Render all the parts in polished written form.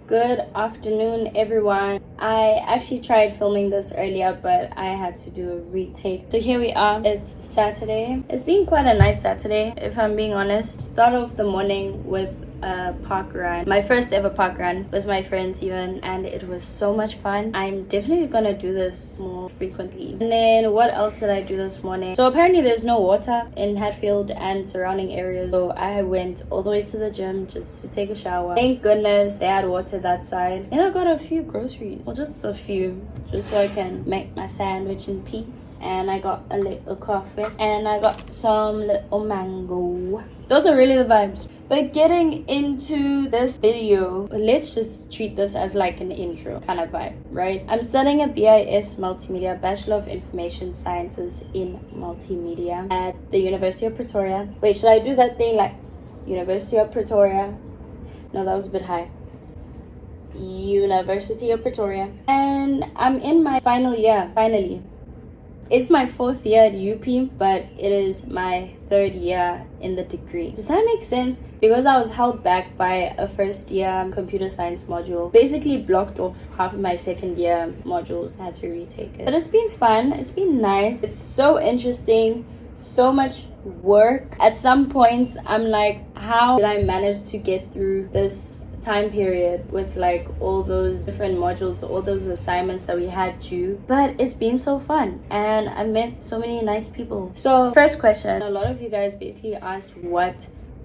Good afternoon, everyone. I actually tried filming this earlier, but I had to do a retake. So here we are. It's Saturday. It's been quite a nice Saturday, if I'm being honest. Start off the morning with a park run. My first ever park run with my friends even, and it was so much fun. I'm definitely gonna do this more frequently. And then what else did I do this morning? So apparently there's no water in Hatfield and surrounding areas. So I went all the way to the gym just to take a shower. Thank goodness they had water that side. And I got a few groceries. Well, just a few, just so I can make my sandwich in peace. And I got a little coffee. And I got some little mango. Those are really the vibes. But getting into this video, let's just treat this as like an intro kind of vibe, right? I'm studying a BIS Multimedia, Bachelor of Information Sciences in Multimedia at the University of Pretoria. Wait, should I do that thing like University of Pretoria? No, that was a bit high. University of Pretoria. And I'm in my final year, finally. It's my 4th year at UP, but it is my 3rd year in the degree. Does that make sense? Because I was held back by a first year computer science module. Basically blocked off half of my 2nd year modules. I had to retake it. But it's been fun. It's been nice. It's so interesting. So much work. At some points, I'm like, how did I manage to get through this time period with like all those different modules, all those assignments that we had to? But it's been so fun and I met so many nice people. So first question, a lot of you guys basically asked what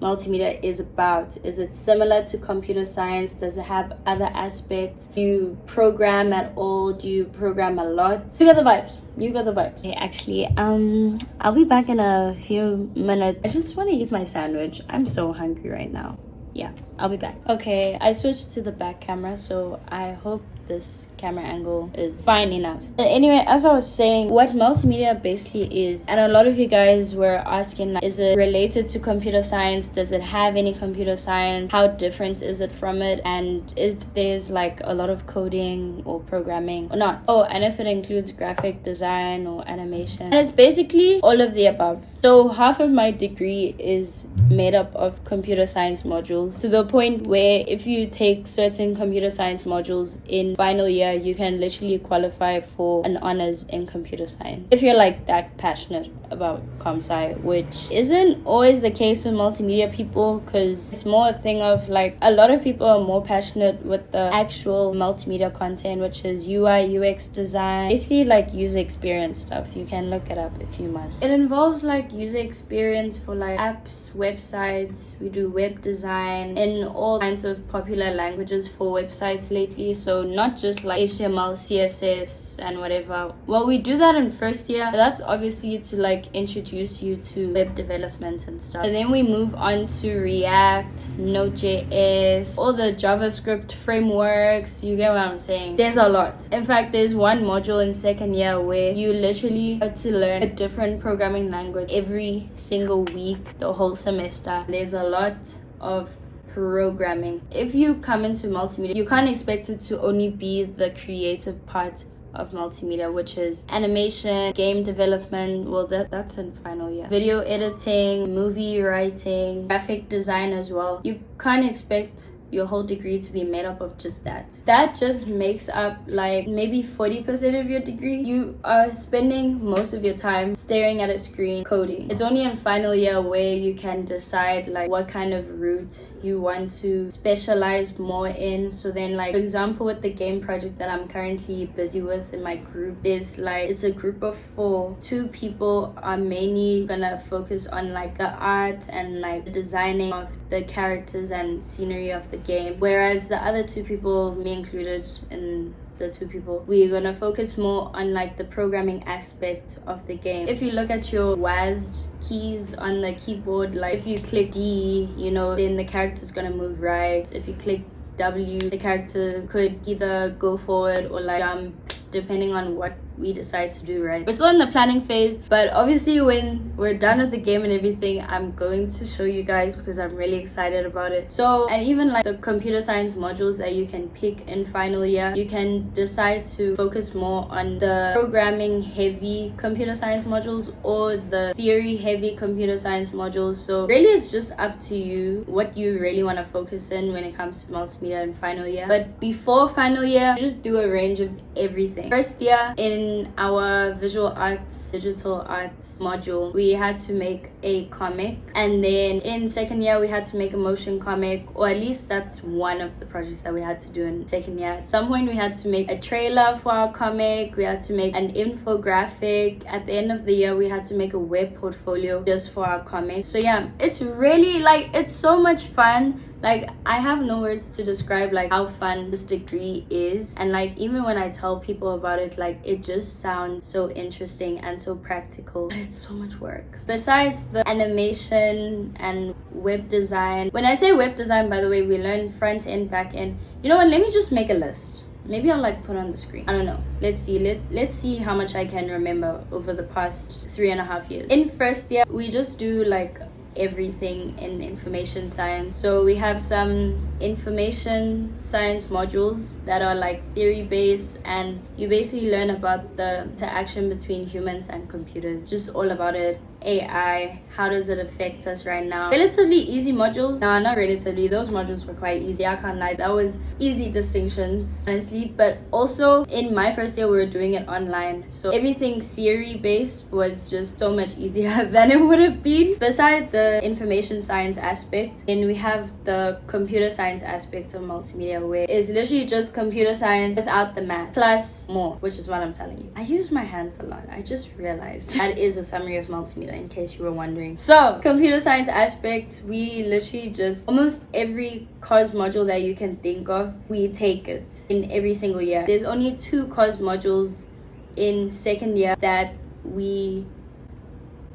multimedia is about. Is it similar to computer science? Does it have other aspects? Do you program at all? Do you program a lot? You got the vibes. You got the vibes. Okay, actually, I'll be back in a few minutes. I just want to eat my sandwich. I'm so hungry right now. Yeah, I'll be back. Okay, I switched to the back camera, so I hope this camera angle is fine enough. But anyway, as I was saying, what multimedia basically is, and a lot of you guys were asking, is it related to computer science? Does it have any computer science? How different is it from it? And if there's like a lot of coding or programming or not? Oh, and if it includes graphic design or animation. And it's basically all of the above. So half of my degree is made up of computer science modules, to the point where if you take certain computer science modules in final year, you can literally qualify for an honors in computer science if you're like that passionate about comp-sci, which isn't always the case with multimedia people, because it's more a thing of like a lot of people are more passionate with the actual multimedia content, which is UI UX design, basically like user experience stuff. You can look it up if you must. It involves like user experience for like apps, websites. We do web design in all kinds of popular languages for websites lately, so not just like HTML, CSS and whatever. Well, we do that in first year, but that's obviously to like introduce you to web development and stuff. And then we move on to React, Node.js, all the JavaScript frameworks. You get what I'm saying? There's a lot. In fact, there's one module in 2nd year where you literally have to learn a different programming language every single week the whole semester. There's a lot of programming. If you come into multimedia, you can't expect it to only be the creative part of multimedia, which is animation, game development. Well, that's in final year. Video editing, movie writing, graphic design as well. You can't expect your whole degree to be made up of just that. That just makes up like maybe 40% of your degree. You are spending most of your time staring at a screen coding. It's only in final year where you can decide like what kind of route you want to specialize more in. So then like, for example, with the game project that I'm currently busy with in my group, is like, it's a group of 4. 2 people are mainly gonna focus on like the art and like the designing of the characters and scenery of the game, whereas the other 2 people, me included in the 2 people, we're gonna focus more on like the programming aspect of the game. If you look at your WASD keys on the keyboard, like if you click D, you know, then the character's gonna move right. If you click W, the character could either go forward or like jump, depending on what we decide to do, right? We're still in the planning phase, but obviously when we're done with the game and everything, I'm going to show you guys because I'm really excited about it. So, and even like the computer science modules that you can pick in final year, you can decide to focus more on the programming heavy computer science modules or the theory heavy computer science modules. So really it's just up to you what you really want to focus in when it comes to multimedia in final year. But before final year, just do a range of everything. First year in our visual arts, digital arts module, we had to make a comic, and then in second year we had to make a motion comic, or at least that's one of the projects that we had to do in second year. At some point we had to make a trailer for our comic, we had to make an infographic. At the end of the year we had to make a web portfolio just for our comic. So yeah, it's really like, it's so much fun. Like, I have no words to describe like how fun this degree is, and like even when I tell people about it, like it just sounds so interesting and so practical, but it's so much work. Besides the animation and web design, when I say web design, by the way, we learn front end, back end. You know what, let me just make a list. Maybe I'll like put on the screen, I don't know, let's see. Let's see how much I can remember over the past 3.5 years. In first year we just do like everything in information science. So we have some information science modules that are like theory based, and you basically learn about the interaction between humans and computers, just all about it. AI, how does it affect us right now? Relatively easy modules. No, not relatively, those modules were quite easy, I can't lie. That was easy distinctions, honestly. But also in my first year we were doing it online, so everything theory based was just so much easier than it would have been. Besides the information science aspect, then we have the computer science aspects of multimedia, where it's literally just computer science without the math plus more, which is what I'm telling you. I use my hands a lot, I just realized. That is a summary of multimedia, in case you were wondering. So computer science aspect, we literally just almost every course module that you can think of, we take it in every single year. There's only 2 course modules in second year that we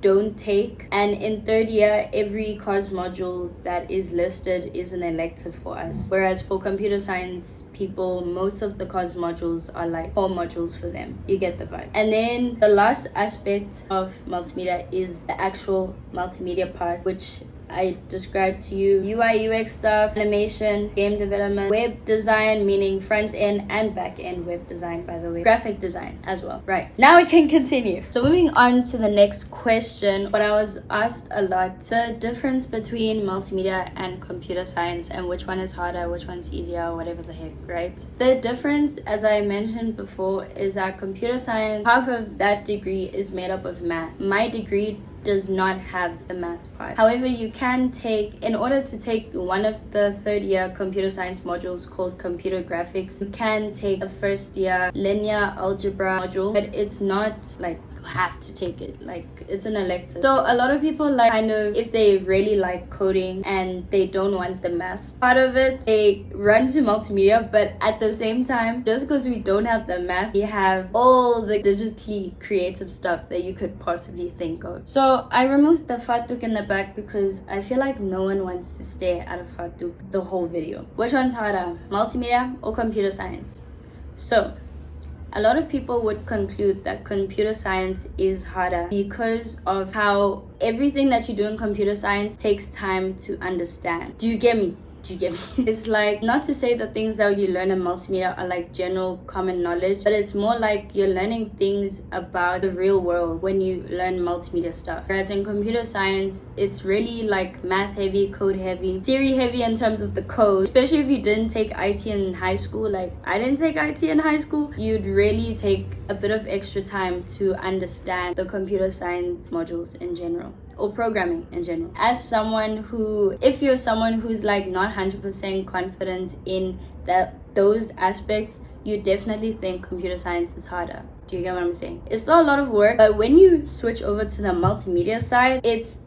don't take, and in third year every course module that is listed is an elective for us, whereas for computer science people, most of the course modules are like 4 modules for them. You get the vibe. And then the last aspect of multimedia is the actual multimedia part, which I described to you: UI UX stuff, animation, game development, web design, meaning front end and back end web design, by the way, graphic design as well. Right, now we can continue. So moving on to the next question, what I was asked a lot, the difference between multimedia and computer science, and which one is harder, which one's easier, or whatever the heck, right? The difference, as I mentioned before, is that computer science, half of that degree is made up of math. My degree does not have the math part. However, you can take, in order to take one of the third year computer science modules called computer graphics, you can take a first year linear algebra module, but it's not like have to take it, like it's an elective. So a lot of people, like, kind of, if they really like coding and they don't want the math part of it, they run to multimedia. But at the same time, just because we don't have the math, we have all the digitally creative stuff that you could possibly think of. So I removed the Fatuk in the back because I feel like no one wants to stare at a Fatuk the whole video. Which one's harder, multimedia or computer science? So a lot of people would conclude that computer science is harder because of how everything that you do in computer science takes time to understand. Do you get me? It's like, not to say the things that you learn in multimedia are like general common knowledge, but it's more like you're learning things about the real world when you learn multimedia stuff. Whereas in computer science, it's really like math heavy, code heavy, theory heavy in terms of the code. Especially if you didn't take IT in high school, like I didn't take IT in high school, you'd really take a bit of extra time to understand the computer science modules in general, or programming in general. As someone who, if you're someone who's like not 100% confident in those aspects, you definitely think computer science is harder. Do you get what I'm saying? It's still a lot of work, but when you switch over to the multimedia side, it's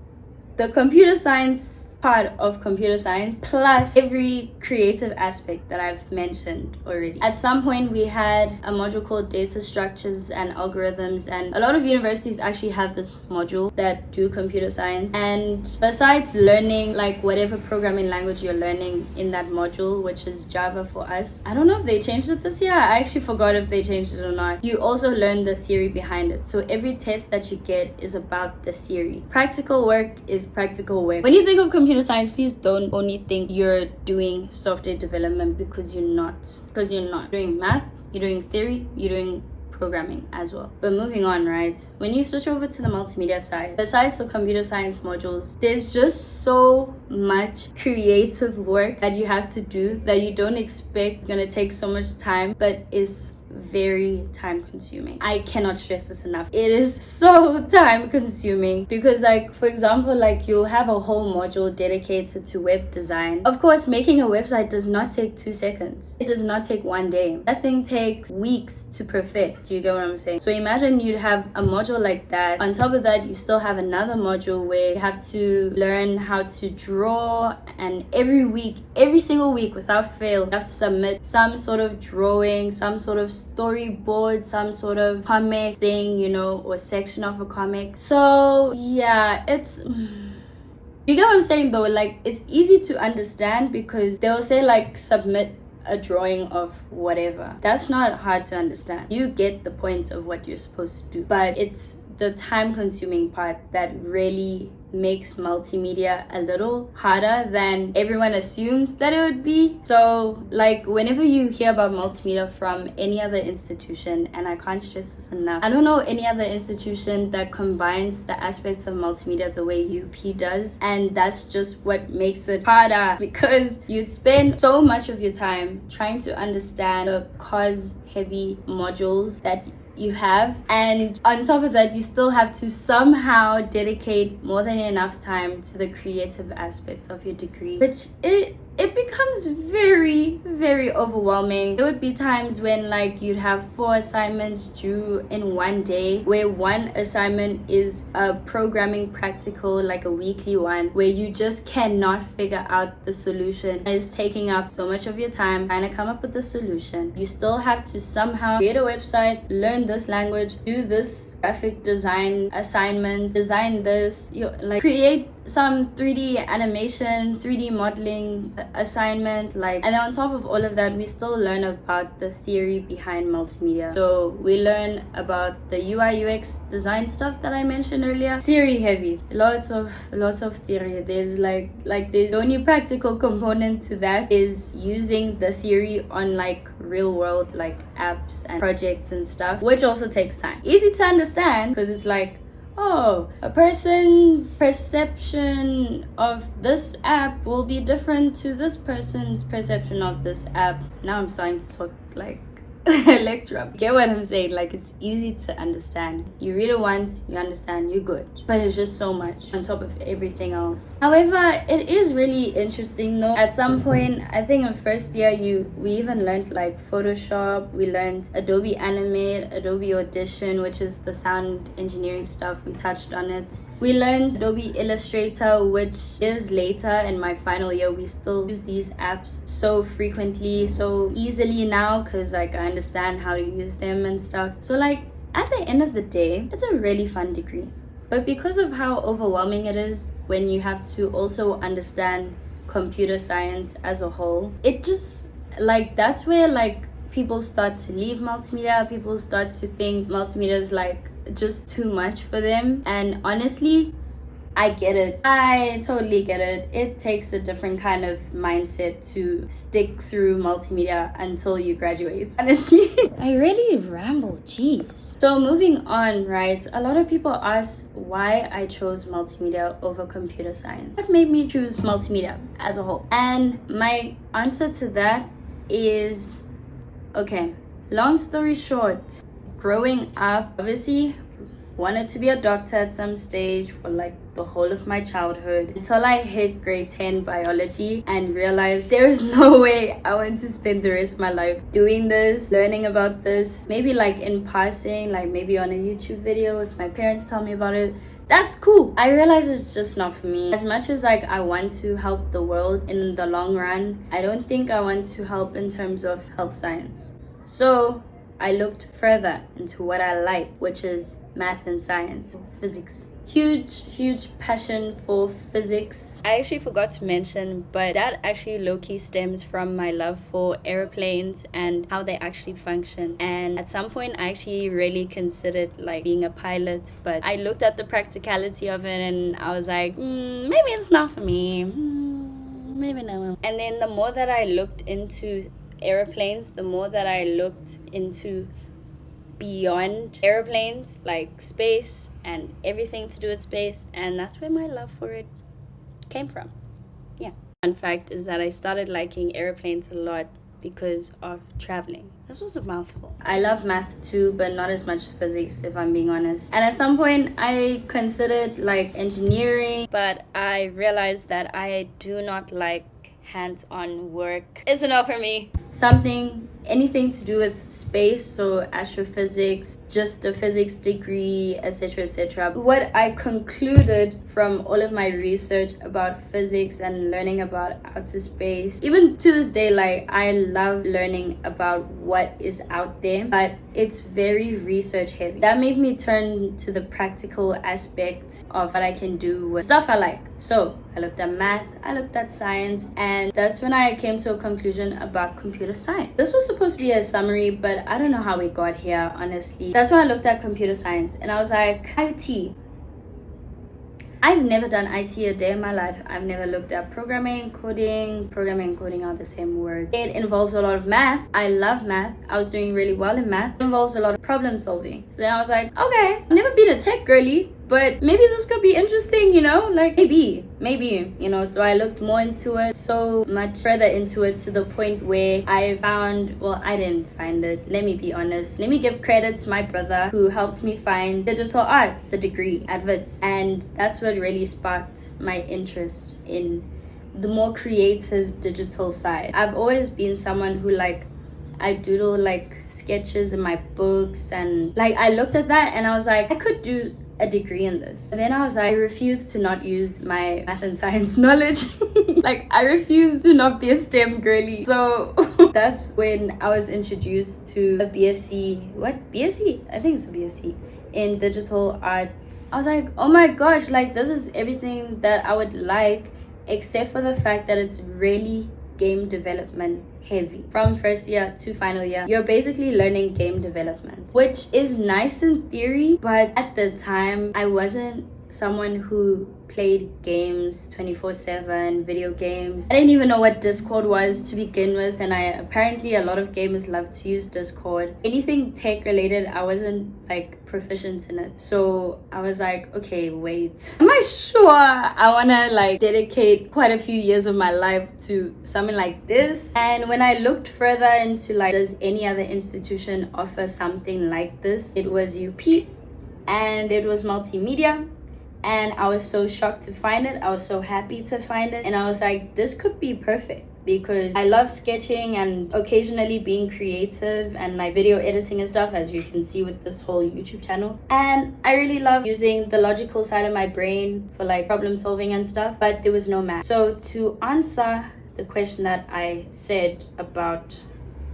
the computer science part of computer science, plus every creative aspect that I've mentioned already. At some point, we had a module called data structures and algorithms, and a lot of universities actually have this module that do computer science. And besides learning like whatever programming language you're learning in that module, which is Java for us, I don't know if they changed it this year. I actually forgot if they changed it or not. You also learn the theory behind it. So every test that you get is about the theory. Practical work is practical work. When you think of computer science, please don't only think you're doing software development, because you're not. Because you're not doing math, you're doing theory, you're doing programming as well. But moving on, right? When you switch over to the multimedia side, besides the computer science modules, there's just so much creative work that you have to do that you don't expect is gonna take so much time, but is very time consuming. I cannot stress this enough. It is so time consuming because, like, for example, like, you'll have a whole module dedicated to web design. Of course, making a website does not take 2 seconds. It does not take 1 day. That thing takes weeks to perfect. Do you get what I'm saying? So imagine you'd have a module like that. On top of that, you still have another module where you have to learn how to draw, and every single week without fail, you have to submit some sort of drawing, some sort of storyboard, some sort of comic thing, you know, or section of a comic. So yeah, it's you get what I'm saying though? Like, it's easy to understand because they'll say like submit a drawing of whatever. That's not hard to understand. You get the point of what you're supposed to do, but it's the time consuming part that really makes multimedia a little harder than everyone assumes that it would be. So like, whenever you hear about multimedia from any other institution, and I can't stress this enough, I don't know any other institution that combines the aspects of multimedia the way UP does, and that's just what makes it harder, because you'd spend so much of your time trying to understand the cause heavy modules that you have, and on top of that you still have to somehow dedicate more than enough time to the creative aspects of your degree, which it becomes very, very overwhelming. There would be times when like you'd have 4 assignments due in 1 day, where one assignment is a programming practical, like a weekly one, where you just cannot figure out the solution. It's taking up so much of your time trying to come up with the solution. You still have to somehow create a website, learn this language, do this graphic design assignment, design this, create some 3D animation, 3D modeling assignment, like, and then on top of all of that, we still learn about the theory behind multimedia. So we learn about the UI UX design stuff that I mentioned earlier. Theory heavy, lots of theory. There's like the only practical component to that is using the theory on like real world like apps and projects and stuff, which also takes time. Easy to understand because it's like, oh, a person's perception of this app will be different to this person's perception of this app. Now I'm starting to talk like lecture. Get what I'm saying? Like, it's easy to understand. You read it once, you understand, you're good. But it's just so much on top of everything else. However, it is really interesting though. At some point, I think in first year, we even learned like Photoshop. We learned Adobe Animate, Adobe Audition, which is the sound engineering stuff. We touched on it. We learned Adobe Illustrator, which is later in my final year. We still use these apps so frequently, so easily now, because like I understand how to use them and stuff. So like, at the end of the day, it's a really fun degree. But because of how overwhelming it is when you have to also understand computer science as a whole, it just like, that's where like people start to leave multimedia. People start to think multimedia is like just too much for them. And honestly, I get it. I totally get it. It takes a different kind of mindset to stick through multimedia until you graduate. Honestly, I really ramble, jeez. So moving on, right? A lot of people ask why I chose multimedia over computer science. What made me choose multimedia as a whole? And my answer to that is, okay, long story short, growing up, obviously wanted to be a doctor at some stage for like the whole of my childhood, until I hit grade 10 biology and realized there is no way I want to spend the rest of my life doing this, learning about this, maybe like in passing, like maybe on a YouTube video if my parents tell me about it. that's cool. I realize it's just not for me. As much as like I want to help the world in the long run, I don't think I want to help in terms of health science. So I looked further into what I like, which is math and science, physics. Huge passion for physics. I actually forgot to mention, but that actually low-key stems from my love for airplanes and how they actually function. And at some point I actually really considered like being a pilot, but I looked at the practicality of it and I was like, maybe it's not for me. Maybe no. And then the more that I looked into airplanes, the more that I looked into beyond airplanes, like space and everything to do with space, and that's where my love for it came from. Yeah. Fun fact is that I started liking airplanes a lot because of traveling. This was a mouthful. I love math too, but not as much physics, if I'm being honest. And at some point I considered like engineering, but I realized that I do not like hands-on work. It's enough for me. Anything to do with space, so astrophysics, just a physics degree, etc, etc. What I concluded from all of my research about physics and learning about outer space, even to this day, like I love learning about what is out there, but it's very research heavy. That made me turn to the practical aspect of what I can do with stuff I like. So I looked at math, I looked at science, and that's when I came to a conclusion about computer science. This was supposed to be a summary, but I don't know how we got here, honestly. That's when I looked at computer science and I was like, IT. I've never done IT a day in my life. I've never looked at programming, coding. Programming and coding are the same words. It involves a lot of math. I love math. I was doing really well in math. It involves a lot of problem solving. So then I was like, okay, I've never been a tech girly, but maybe this could be interesting, you know, like maybe, you know. So I looked more into it, so much further into it, to the point where I found, well, I didn't find it, let me be honest. Let me give credit to my brother who helped me find digital arts, the degree at WITS. And that's what really sparked my interest in the more creative digital side. I've always been someone who I doodle like sketches in my books, and like I looked at that and I was like, I could do a degree in this. And then I was like, I refuse to not use my math and science knowledge. Like I refuse to not be a STEM girly. So that's when I was introduced to a BSc. What? BSc? I think it's a BSc in digital arts. I was like, oh my gosh, like this is everything that I would like, except for the fact that it's really game development heavy. From first year to final year, you're basically learning game development, which is nice in theory, but at the time I wasn't someone who played games 24/7, video games. I didn't even know what Discord was to begin with, and apparently a lot of gamers love to use Discord. Anything tech related, I wasn't like proficient in it. So I was like, okay, wait, am I sure I want to like dedicate quite a few years of my life to something like this? And when I looked further into like, does any other institution offer something like this, it was UP and it was multimedia. And I was so shocked to find it. I was so happy to find it. And I was like, this could be perfect, because I love sketching and occasionally being creative and like video editing and stuff, as you can see with this whole YouTube channel. And I really love using the logical side of my brain for like problem solving and stuff, but there was no math. So to answer the question that I said about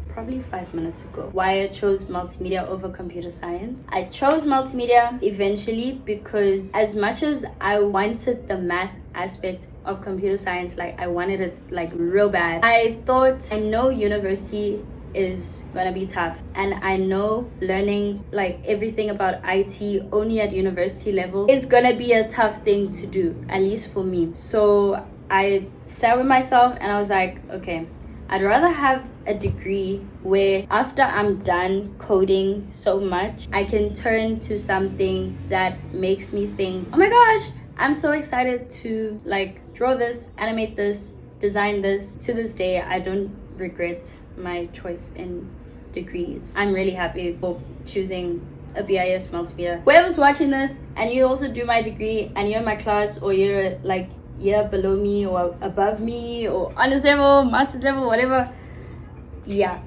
probably 5 minutes ago, why I chose multimedia over computer science. I chose multimedia eventually because as much as I wanted the math aspect of computer science, like I wanted it like real bad, I thought, I know university is gonna be tough, and I know learning like everything about IT only at university level is gonna be a tough thing to do, at least for me. So I sat with myself and I was like, okay, I'd rather have a degree where after I'm done coding so much, I can turn to something that makes me think, oh my gosh, I'm so excited to like draw this, animate this, design this. To this day, I don't regret my choice in degrees. I'm really happy for choosing a BIS Multimedia. Whoever's watching this and you also do my degree and you're in my class, or you're like year below me or above me or honors level, master's level, whatever, yeah,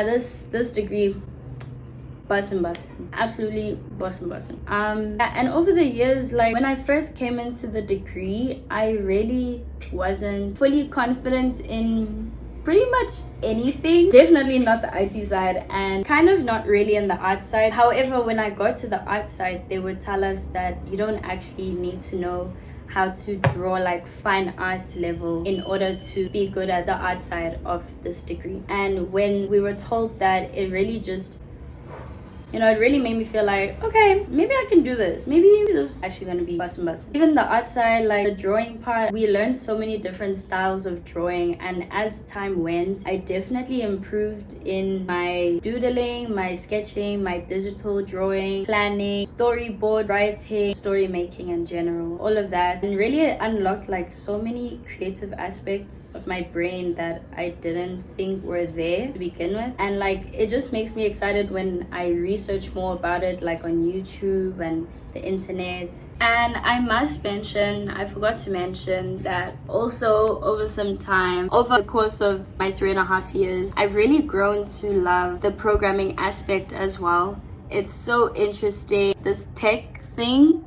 this degree, absolutely bussin'. And over the years, like when I first came into the degree, I really wasn't fully confident in pretty much anything. Definitely not the IT side, and kind of not really in the art side. However, when I got to the art side, they would tell us that you don't actually need to know how to draw like fine arts level in order to be good at the art side of this degree. And when we were told that, it really just, it really made me feel like, okay, maybe I can do this. Maybe this is actually gonna be bussin'. Even the art side, like the drawing part, we learned so many different styles of drawing, and as time went, I definitely improved in my doodling, my sketching, my digital drawing, planning, storyboard writing, story making in general, all of that. And really it unlocked like so many creative aspects of my brain that I didn't think were there to begin with. And like it just makes me excited when I research more about it, like on YouTube and the internet. And I forgot to mention that also over the course of my 3.5 years, I've really grown to love the programming aspect as well. It's so interesting, this tech thing.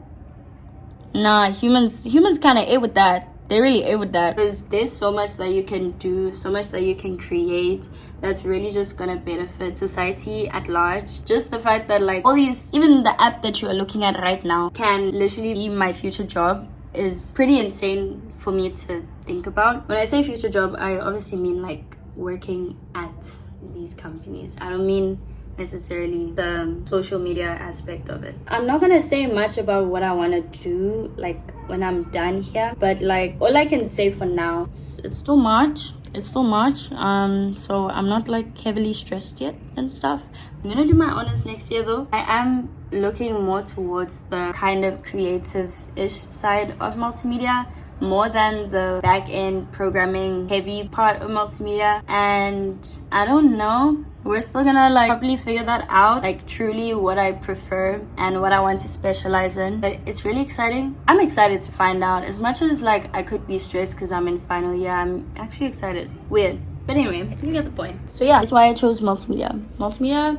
Humans kind of ate with that. They really ate with that, because there's so much that you can do, so much that you can create that's really just gonna benefit society at large. Just the fact that like all these, even the app that you are looking at right now can literally be my future job is pretty insane for me to think about. When I say future job, I obviously mean like working at these companies. I don't mean necessarily the social media aspect of it. I'm not gonna say much about what I want to do like when I'm done here, but like all I can say for now, it's still March, so I'm not like heavily stressed yet and stuff. I'm gonna do my honors next year though. I am looking more towards the kind of creative-ish side of multimedia, more than the back-end programming heavy part of multimedia. And I don't know, we're still gonna like probably figure that out, like truly what I prefer and what I want to specialize in. But it's really exciting. I'm excited to find out. As much as like I could be stressed because I'm in final year, I'm actually excited. Weird, but anyway, you get the point. So yeah, that's why I chose multimedia.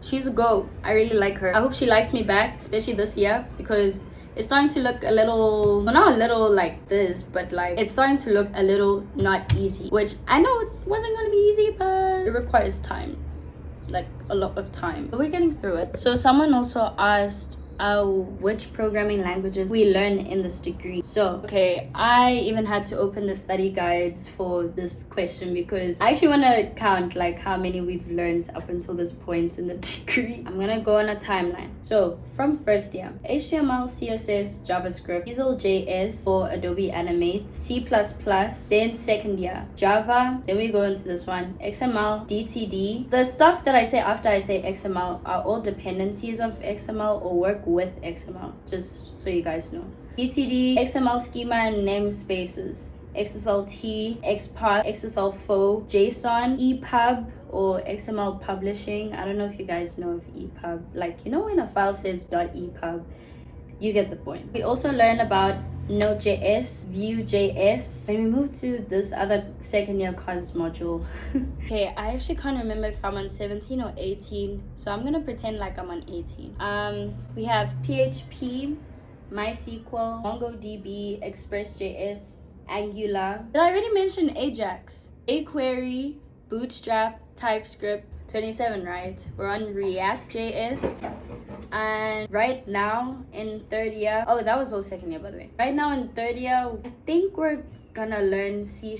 She's a go. I really like her. I hope she likes me back, especially this year, because it's starting to look a little, well, not a little like this, but like it's starting to look a little not easy, which I know it wasn't going to be easy, but it requires time, like a lot of time. But we're getting through it. So someone also asked which programming languages we learn in this degree. So okay, I even had to open the study guides for this question because I actually want to count like how many we've learned up until this point in the degree. I'm gonna go on a timeline. So from first year, HTML, CSS, JavaScript, Visual.js for Adobe Animate, C++. Then second year, Java. Then we go into this one, XML, DTD. The stuff that I say after I say XML are all dependencies of XML or work with XML, just so you guys know. DTD, XML schema and namespaces, XSLT, XPath, XSLFO, JSON, EPUB or XML publishing. I don't know if you guys know of EPUB, like when a file says .epub, you get the point. We also learn about Node.js, Vue.js. When we move to this other second year cons module, okay, I actually can't remember if I'm on 17 or 18, so I'm gonna pretend like I'm on 18. We have PHP, MySQL, MongoDB, Express.js, Angular. Did I already mention Ajax? jQuery, Bootstrap, TypeScript. 27, right? We're on React.js. And right now in third year, oh, that was all second year by the way. Right now in third year, I think we're gonna learn C#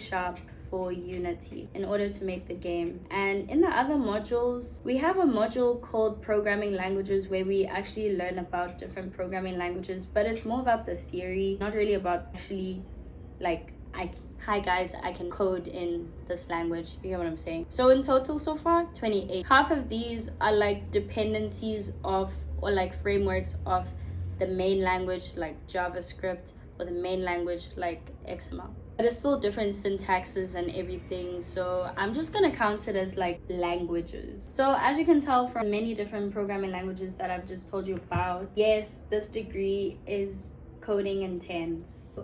for Unity in order to make the game. And in the other modules, we have a module called programming languages where we actually learn about different programming languages, but it's more about the theory, not really about actually like hi guys, I can code in this language. You get what I'm saying? So in total so far, 28. Half of these are like dependencies of or like frameworks of the main language like JavaScript or the main language like XML. But it's still different syntaxes and everything, so I'm just gonna count it as like languages. So as you can tell from many different programming languages that I've just told you about, yes, this degree is code intense.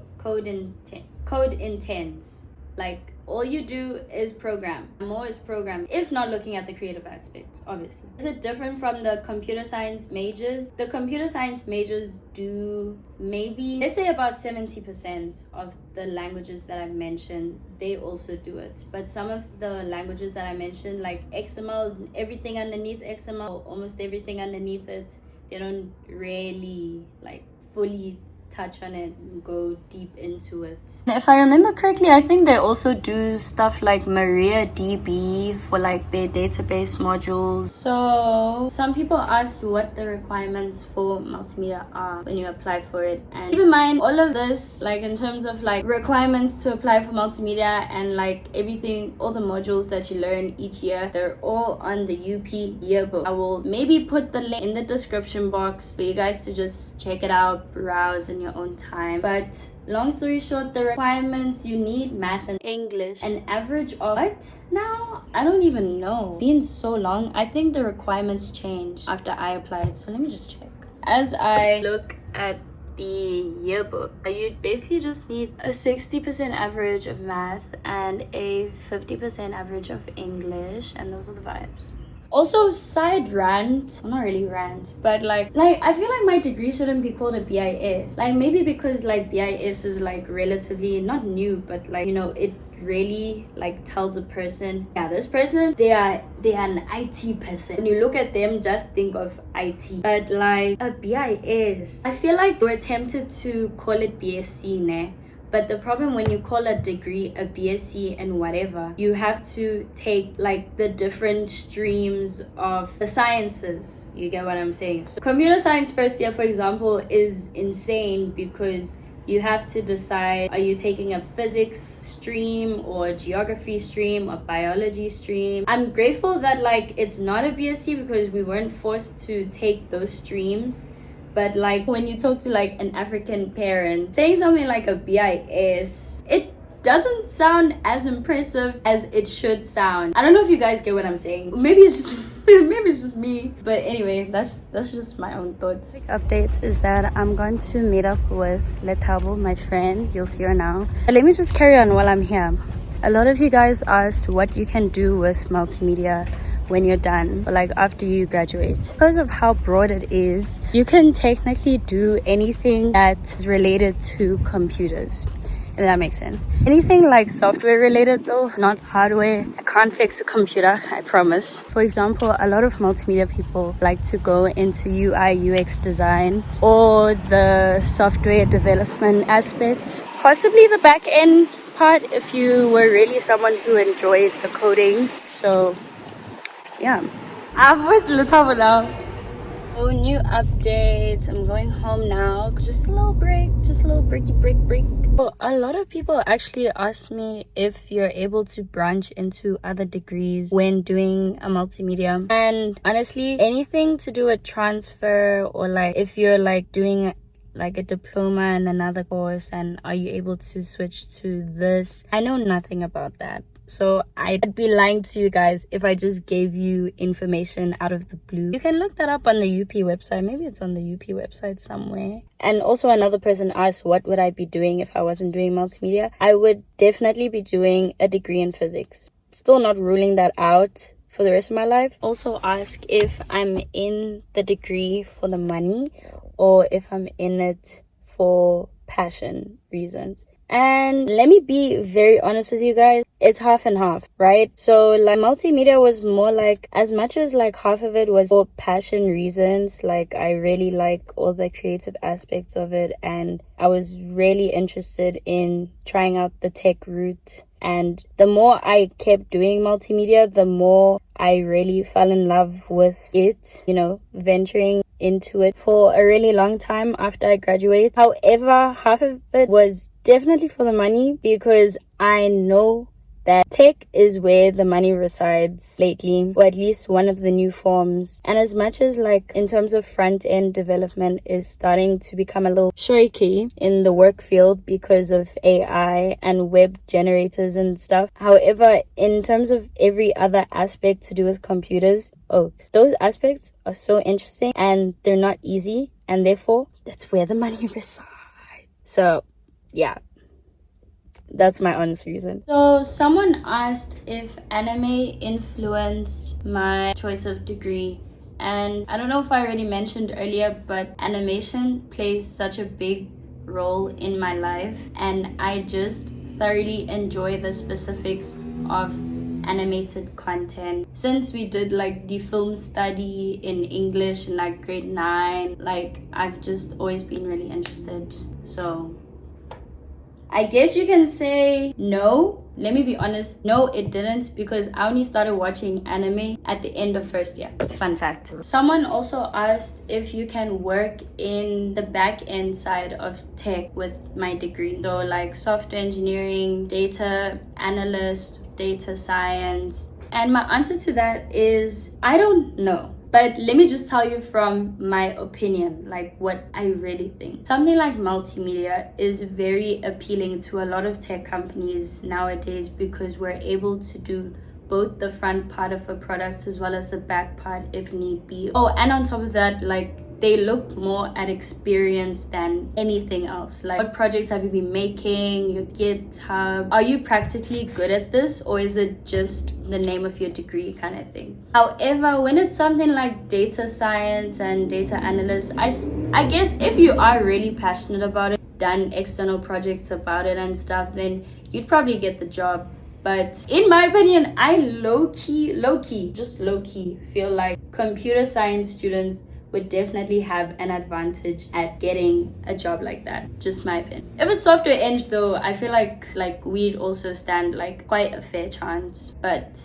Like, all you do is program. More is program, if not looking at the creative aspect, obviously. Is it different from the computer science majors? The computer science majors do maybe, let's say about 70% of the languages that I mentioned, they also do it. But some of the languages that I mentioned, like XML, everything underneath XML, almost everything underneath it, they don't really like fully touch on it and go deep into it. If I remember correctly, I think they also do stuff like MariaDB for like their database modules. So some people asked what the requirements for multimedia are when you apply for it, and keep in mind all of this, like in terms of like requirements to apply for multimedia and like everything, all the modules that you learn each year, they're all on the UP yearbook. I will maybe put the link in the description box for you guys to just check it out, browse, and your own time. But long story short, the requirements: you need math and English. An average of what now? I don't even know. It's been so long. I think the requirements changed after I applied, so let me just check. As I look at the yearbook, you basically just need a 60% average of math and a 50% average of English, and those are the vibes. Also, side rant, well, not really rant, but like I feel like my degree shouldn't be called a BIS. Like, maybe because like BIS is like relatively not new, but like, you know, it really like tells a person, yeah, this person, they are an IT person. When you look at them, just think of IT. But like a BIS, I feel like we're tempted to call it BSc, ne? But the problem when you call a degree a BSc and whatever, you have to take like the different streams of the sciences. You get what I'm saying? So computer science first year, for example, is insane because you have to decide, are you taking a physics stream or a geography stream or biology stream? I'm grateful that like it's not a BSc because we weren't forced to take those streams. But like when you talk to like an African parent, saying something like a BIS, it doesn't sound as impressive as it should sound. I don't know if you guys get what I'm saying. Maybe it's just me. But anyway, that's just my own thoughts. Updates is that I'm going to meet up with Letabo, my friend. You'll see her now. But let me just carry on while I'm here. A lot of you guys asked what you can do with multimedia when you're done, or like after you graduate. Because of how broad it is, you can technically do anything that is related to computers, if that makes sense. Anything like software related though, not hardware. I can't fix a computer, I promise. For example, a lot of multimedia people like to go into UI UX design or the software development aspect, possibly the back end part if you were really someone who enjoyed the coding. So yeah, I'm with Letabo now. Oh, new updates. I'm going home now. Just a little break. Just a little break. Well, a lot of people actually ask me if you're able to branch into other degrees when doing a multimedia. And honestly, anything to do with transfer, or like if you're like doing like a diploma in another course and are you able to switch to this, I know nothing about that. So I'd be lying to you guys if I just gave you information out of the blue. You can look that up on the UP website. Maybe it's on the UP website somewhere. And also another person asked what would I be doing if I wasn't doing multimedia. I would definitely be doing a degree in physics. Still not ruling that out for the rest of my life. Also ask if I'm in the degree for the money or if I'm in it for passion reasons. And let me be very honest with you guys, it's half and half, right? So like multimedia was more like, as much as like half of it was for passion reasons, like I really like all the creative aspects of it and I was really interested in trying out the tech route. And the more I kept doing multimedia, the more I really fell in love with it, you know, venturing into it for a really long time after I graduated. However, half of it was definitely for the money because I know that tech is where the money resides lately, or at least one of the new forms. And as much as like in terms of front end development is starting to become a little shaky in the work field because of AI and web generators and stuff. However, in terms of every other aspect to do with computers, those aspects are so interesting and they're not easy, and therefore that's where the money resides. So yeah, That's my honest reason. So someone asked if anime influenced my choice of degree. And I don't know if I already mentioned earlier, but animation plays such a big role in my life, and I just thoroughly enjoy the specifics of animated content. Since we did like the film study in English in like grade 9, like I've just always been really interested. So I guess you can say no. Let me be honest, no it didn't, because I only started watching anime at the end of first year. Fun fact. Someone also asked if you can work in the back end side of tech with my degree. So like software engineering, data analyst, data science. And my answer to that is I don't know. But let me just tell you from my opinion, like what I really think. Something like multimedia is very appealing to a lot of tech companies nowadays, because we're able to do both the front part of a product as well as the back part if need be. Oh, and on top of that, like they look more at experience than anything else. Like, what projects have you been making, your GitHub? Are you practically good at this, or is it just the name of your degree kind of thing? However, when it's something like data science and data analyst, I guess if you are really passionate about it, done external projects about it and stuff, then you'd probably get the job. But in my opinion, I low-key feel like computer science students would definitely have an advantage at getting a job like that. Just my opinion. If it's software eng though, I feel like we'd also stand like quite a fair chance. But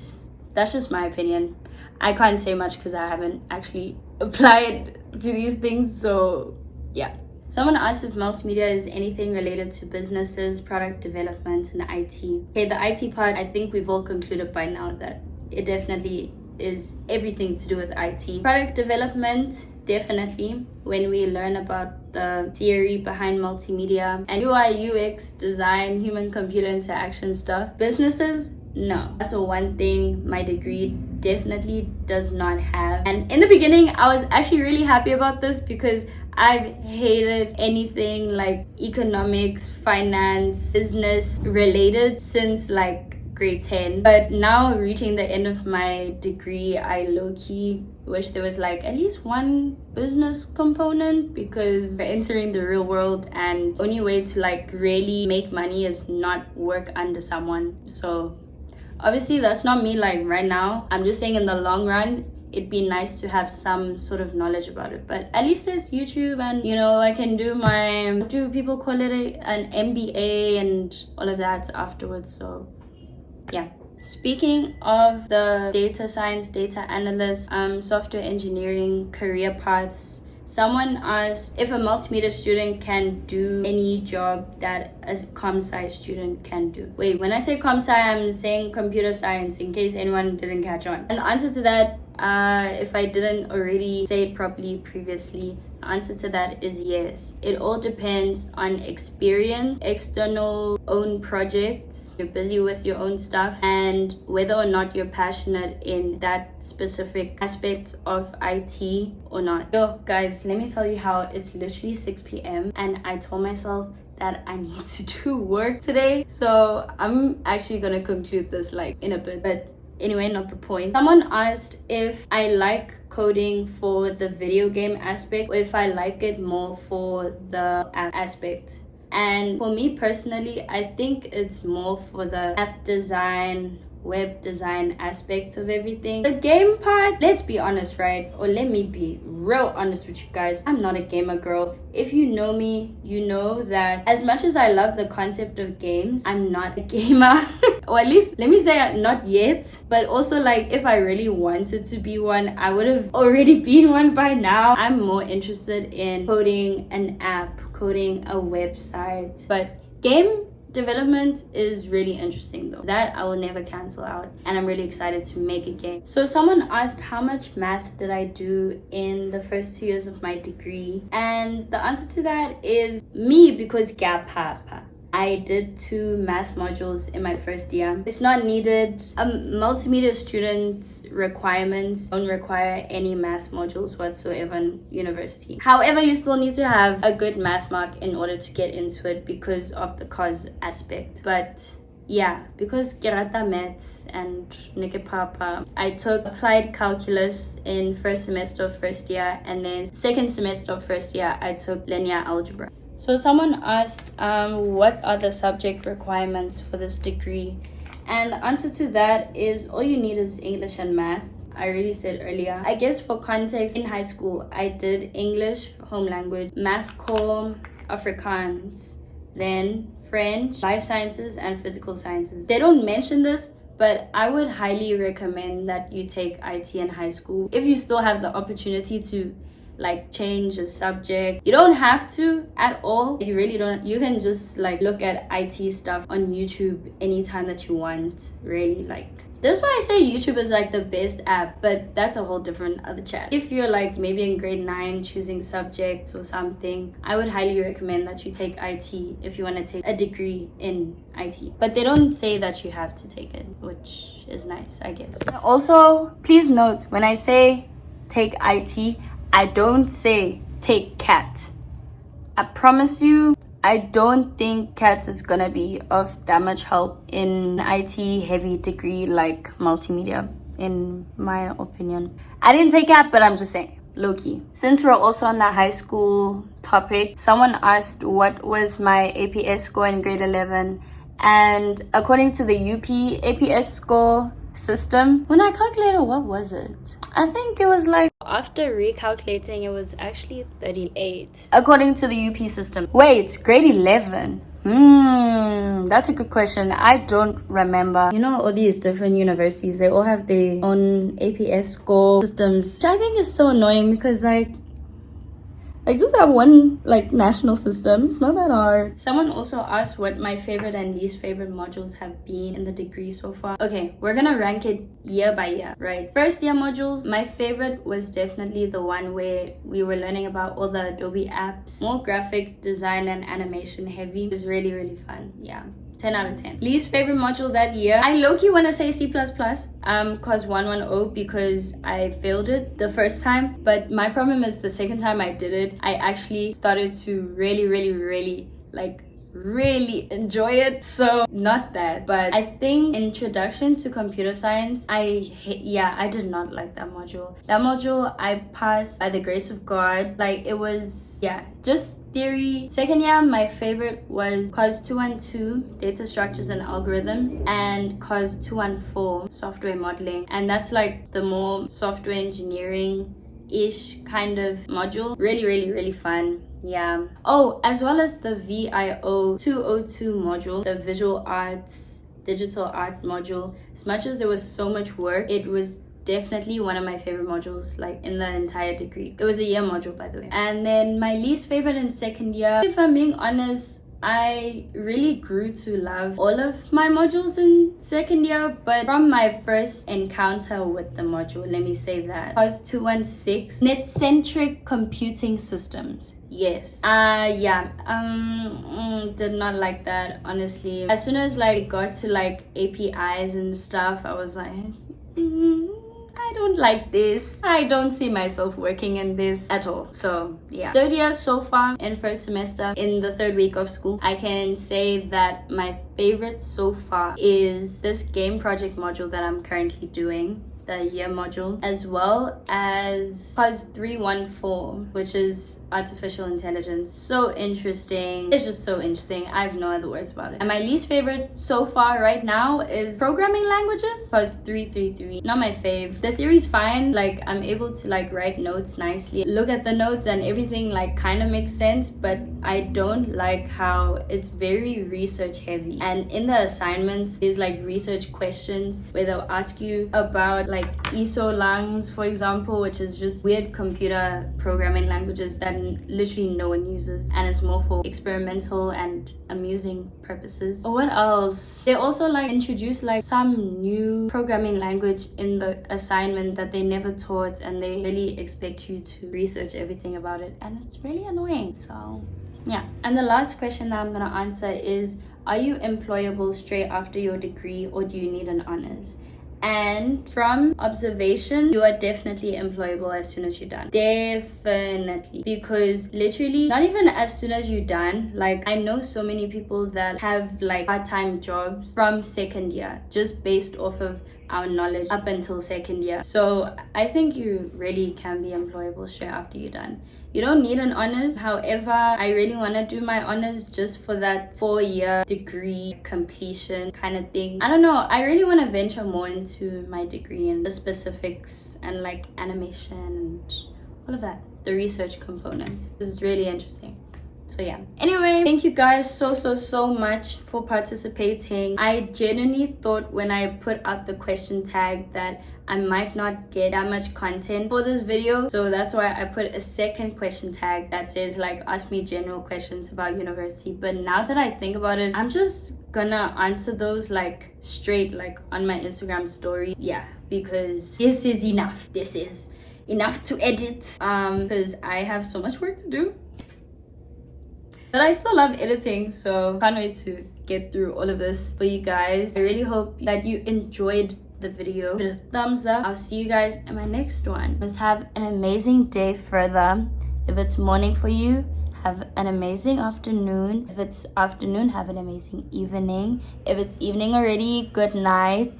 that's just my opinion. I can't say much because I haven't actually applied to these things. So yeah. Someone asked if multimedia is anything related to businesses, product development, and IT. Okay, the IT part, I think we've all concluded by now that it definitely is everything to do with IT. Product development, definitely, when we learn about the theory behind multimedia and UI, UX, design, human-computer interaction stuff. Businesses, no. That's the one thing my degree definitely does not have. And in the beginning, I was actually really happy about this, because I've hated anything like economics, finance, business related since like grade 10. But now reaching the end of my degree, I low-key wish there was like at least one business component, because we're entering the real world and the only way to like really make money is not work under someone. So obviously that's not me like right now. I'm just saying in the long run, it'd be nice to have some sort of knowledge about it. But at least there's YouTube, and you know, I can do people call it an MBA and all of that afterwards. So yeah. Speaking of the data science, data analyst, software engineering career paths, someone asked if a multimedia student can do any job that a comp-sci student can do. Wait, when I say comp-sci, I'm saying computer science, in case anyone didn't catch on. And the answer to that, if I didn't already say it properly previously, the answer to that is yes. It all depends on experience, external own projects, you're busy with your own stuff, and whether or not you're passionate in that specific aspect of IT or not. So guys, let me tell you how it's literally 6 p.m. and I told myself that I need to do work today. So I'm actually gonna conclude this like in a bit, but anyway, not the point. Someone asked if I like coding for the video game aspect, or if I like it more for the app aspect. And for me personally, I think it's more for the app design, web design aspect of everything. The game part, let's be honest, right? Or let me be real honest with you guys. I'm not a gamer girl. If you know me, you know that as much as I love the concept of games, I'm not a gamer. Or at least, let me say not yet. But also, like, if I really wanted to be one, I would have already been one by now. I'm more interested in coding an app, coding a website. But game development is really interesting though. That I will never cancel out, and I'm really excited to make a game. So someone asked how much math did I do in the first 2 years of my degree, and the answer to that is me, because gap papa. I did 2 math modules in my first year. It's not needed. Multimedia students' requirements don't require any math modules whatsoever in university. However, you still need to have a good math mark in order to get into it because of the cause aspect. But yeah, because Gerata Maths and Nike Papa, I took applied calculus in first semester of first year, and then second semester of first year, I took linear algebra. So someone asked, what are the subject requirements for this degree? And the answer to that is all you need is English and math. I already said earlier. I guess for context, in high school, I did English, home language, math core, Afrikaans, then French, life sciences, and physical sciences. They don't mention this, but I would highly recommend that you take IT in high school. If you still have the opportunity to like change a subject, you don't have to at all. You really don't. You can just like look at IT stuff on YouTube anytime that you want, really. Like, that's why I say YouTube is like the best app, but that's a whole different other chat. If you're like maybe in grade 9 choosing subjects or something, I would highly recommend that you take IT if you want to take a degree in IT. But they don't say that you have to take it, which is nice, I guess. Also, please note, when I say take IT, I don't say take CAT. I promise you, I don't think CAT is gonna be of that much help in IT heavy degree like multimedia, in my opinion. I didn't take CAT, but I'm just saying, low-key. Since we're also on the high school topic, someone asked what was my APS score in grade 11, and according to the UP APS score system, when I calculated, what was it? I think it was like, after recalculating, it was actually 38 according to the UP system. Wait, grade 11? That's a good question. I don't remember. You know, all these different universities, they all have their own APS score systems, which I think is so annoying because like I just have one like national system. It's not that hard. Someone also asked what my favorite and least favorite modules have been in the degree so far. Okay, we're gonna rank it year by year, right? First year modules, my favorite was definitely the one where we were learning about all the Adobe apps, more graphic design and animation heavy. It was really, really fun. Yeah. 10 out of 10. Least favorite module that year, I low-key want to say C++, cause 110 because I failed it the first time. But my problem is the second time I did it, I actually started to really enjoy it. So not that, but I think introduction to computer science, I did not like that module. That module I passed by the grace of God. Like, it was just theory. Second year, my favorite was cause 212 data structures and algorithms, and cause 214 software modeling, and that's like the more software engineering ish kind of module. Really fun. Yeah. Oh, as well as the VIO 202 module, the visual arts digital art module. As much as it was so much work, it was definitely one of my favorite modules like in the entire degree. It was a year module, by the way. And then my least favorite in second year, if I'm being honest, I really grew to love all of my modules in second year, but from my first encounter with the module, let me say that, cause 216 net-centric computing systems. Yes. Did not like that, honestly. As soon as like it got to like APIs and stuff, I was like, I don't like this. I don't see myself working in this at all. So yeah. Third year so far, in first semester, in the third week of school, I can say that my favorite so far is this game project module that I'm currently doing, the year module, as well as cause 314, which is artificial intelligence. So interesting. It's just so interesting. I have no other words about it. And my least favorite so far right now is programming languages, cause 333. Not my fave. The theory's fine. Like, I'm able to like write notes nicely, look at the notes, and everything like kind of makes sense, but I don't like how it's very research heavy. And in the assignments, there's like research questions where they'll ask you about like ISO langs, for example, which is just weird computer programming languages that literally no one uses, and it's more for experimental and amusing purposes. Or what else? They also like introduce like some new programming language in the assignment that they never taught, and they really expect you to research everything about it, and it's really annoying. So Yeah, and the last question that I'm gonna answer is, are you employable straight after your degree, or do you need an honors? And from observation, you are definitely employable as soon as you're done. Definitely. Because literally, not even as soon as you're done, like I know so many people that have like part-time jobs from second year, just based off of our knowledge up until second year. So I think you really can be employable straight after you're done. You don't need an honors. However, I really want to do my honors just for that 4-year degree completion kind of thing. I don't know. I really want to venture more into my degree and the specifics and like animation and all of that. The research component. This is really interesting. So yeah, anyway, thank you guys so much for participating. I genuinely thought when I put out the question tag that I might not get that much content for this video, so that's why I put a second question tag that says like ask me general questions about university. But now that I think about it, I'm just gonna answer those like straight like on my Instagram story. Yeah, because this is enough. This is enough to edit because I have so much work to do. But I still love editing, so can't wait to get through all of this for you guys. I really hope that you enjoyed the video. Give it a thumbs up. I'll see you guys in my next one. Let's have an amazing day further. If it's morning for you, have an amazing afternoon. If it's afternoon, have an amazing evening. If it's evening already, good night.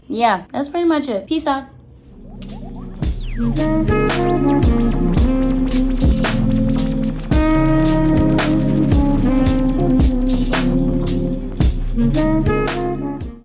Yeah, that's pretty much it. Peace out.